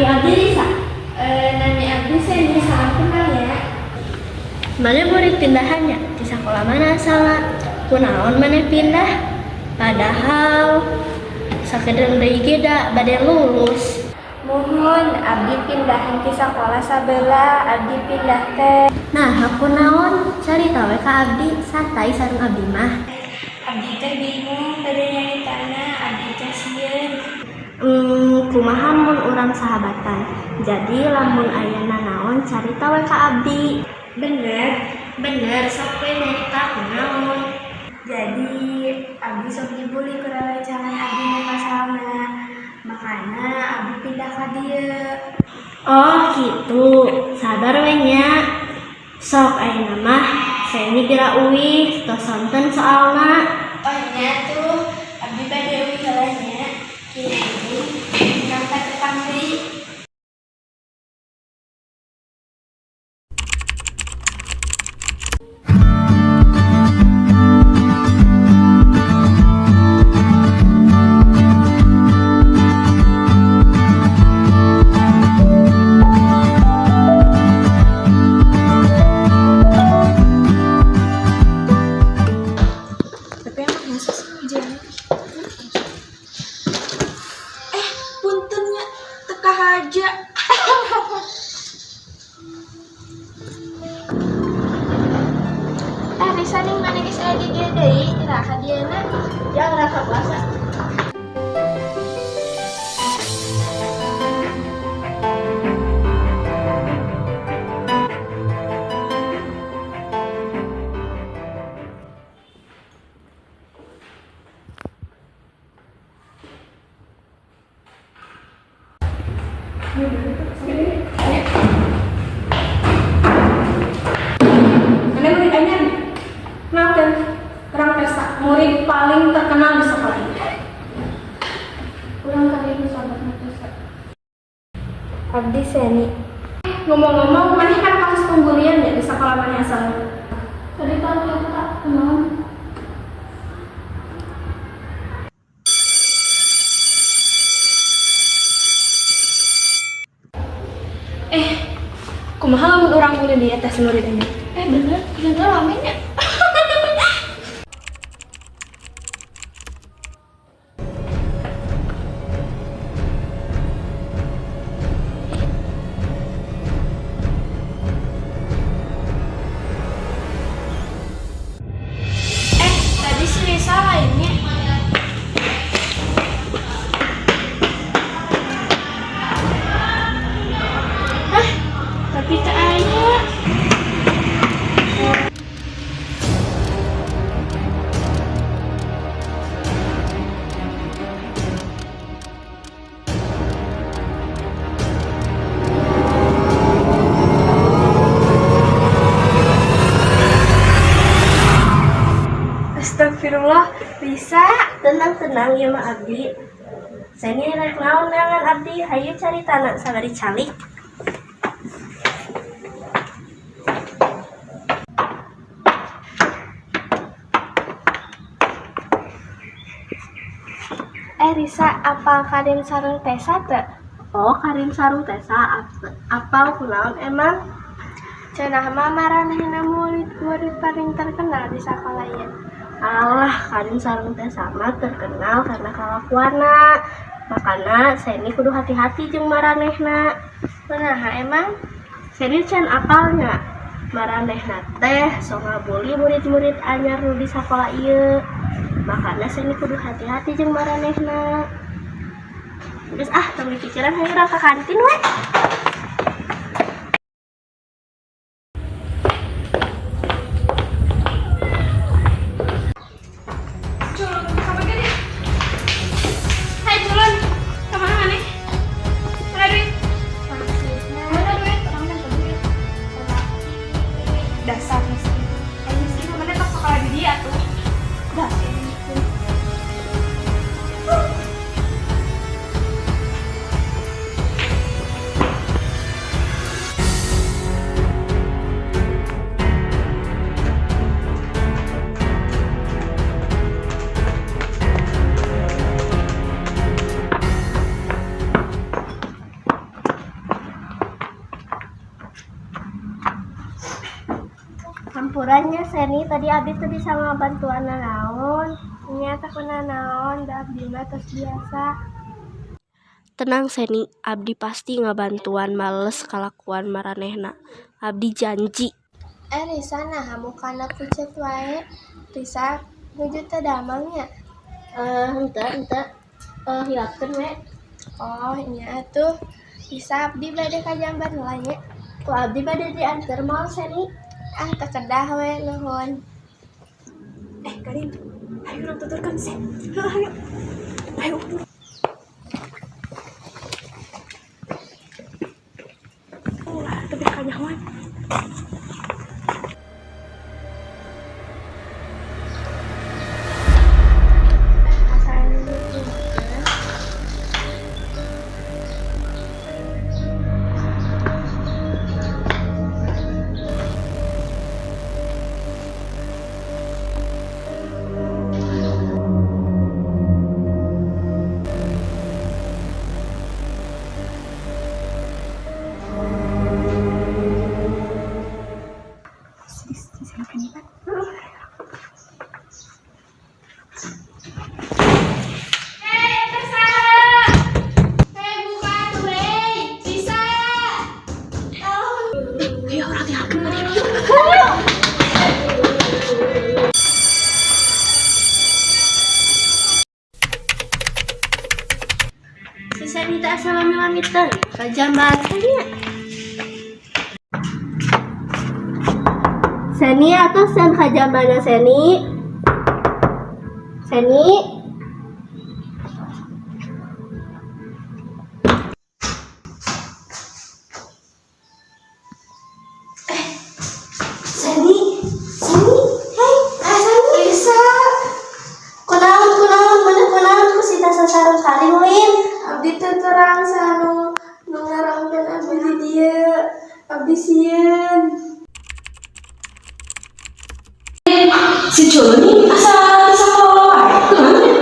abdi Risa. Nami abdi saya salam kenal ya. Mana murid pindahannya di sekolah mana asalna? Kunaon mana pindah? Padahal sakedeng deui ge da bade lulus. Mohon abdi pindahan ke sekolah sabelah, abdi pindah teh. Nah, aku naon carita we ka abdi, santai sareng abdi mah. Abdi teh bingung tadi nyaritana, abdi teh sieun. Kumaha mun urang sahabatan. Jadi lamun aya nanaon carita we ka abdi. Bener, sok we nyarita kunaon. Jadi abdi sok dibully ku calon abdi nu pasalna. Makana abdi pindah ka dieu. Oh gitu, sabar we nya. Sok ayeuna mah Seni geura uwih tos sonten soalna. Oh nya tuh abdi bade uwih heula nya. Kini berangkat ke pangri. Puntennya teka haja. Risa ning mana geus aya di dieu deui, iraha dieuna. Yang rasa puasa. Mana murid anyar? Kenapa? Kurang pesta. Murid paling terkenal di sekolah ini. Ulang kali ini sahabat pesta. Abdi Seni. Ngomong-ngomong, mana kan kasus pembulian ya di sekolah mana asalnya? Tadi tahu ya tak kenal. Kumaha lamun urang bully di atas murid ini? Bener rame ya. Tadi si Risa lainnya. Tapi tak aya. Astagfirullah, Risa. Tenang ya mah abdi. Seni rek naon neangan abdi, hayu caritana sabari calik. Risa, apa Karin sareng Tessa teh? Oh, Karin sarung Tessa apal kunaon emang? Cenah mah maranehna murid paling terkenal di sekolah ieu. Alah, Karin sarung Tessa mah terkenal karena kalakuanna. Makana Seni kudu hati-hati jeung maranehna. Kunaha emang? Seni can apalnya. Maranehna teh sok ngabuli murid-murid anyar nu di sakola ieu. Makana Seni kudu hati-hati jeung maranehna. Geus tong pikiran hayu urang ka kantin we. Dasar miskin. Miskin mana tak sekolah di dia tuh. Dasar miskin. Hapuntennya Seni tadi abdi teu bisa ngabantuan naon. Nya teh naon da abdi mah tos biasa. Tenang Seni, abdi pasti ngabantuan males kalakuan maranehna. Abdi janji. Risa nah mukana pucet wae. Risa nuju teh damangnya. Henteu. Hiapkeun we. Oh, nya atuh. Risa abdi bade ka Jambar heula nya. Ku abdi bade diantar moal Seni. Ah, teu kedah we nuhun. Karin, ayo orang tuturkan sih. Ayo. Ayo. Ulah, tapi kanyawan. Si Seni teh asa lami-lamiteun ka Jambar nya. Seni atuh sen ka Jambarna Seni. Seni. Seni, hei, Seni, Risa. Kunaon, bener kunaon ku si tasa sareng kali win. Abdi teu terang sanu nu ngarangkeun abdi di dieu. Abdi sieun. Si Joni asal di sekolah. Kemana?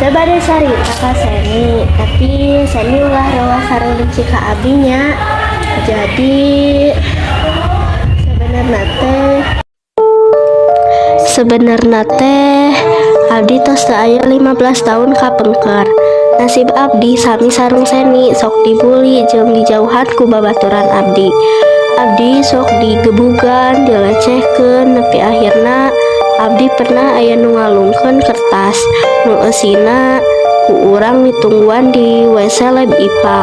Abdi bade sarita ka Seni, tapi Seni ulah rawa sareng benci ka abdinya. Jadi sebenarnya teh abdi tos teu aya 15 tahun kapengker. Nasib abdi sami sareng Seni sok dibuli jeung dijauhan ku babaturan abdi. Abdi sok digebugan, dilecehkeun, nepi akhirna abdi pernah aya nu ngalungkeun kertas nu eusina ku urang ditungguan di WC lab IPA.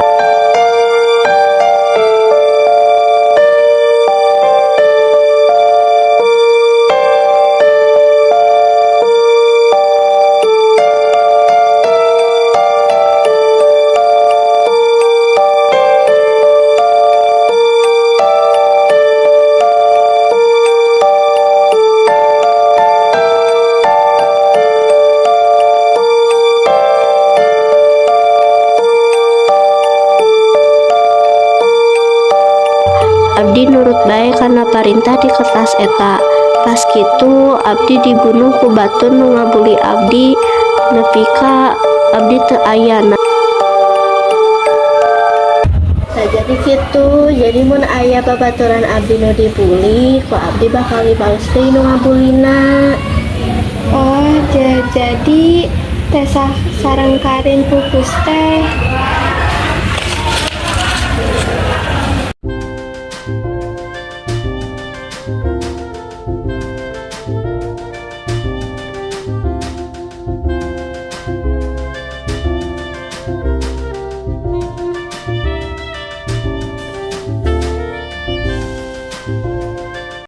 Abdi nurut bae karena perintah di kertas eta. Pas kitu abdi dibunuh ku batun nu ngabuli abdi nepi ka abdi teu ayana. Nah, jadi kitu, jadi mun aya babaturan abdi nu dibuli ku abdi bakal dibalas deui nu ngabulina. Oh, jadi teh sareng Karin pupus teh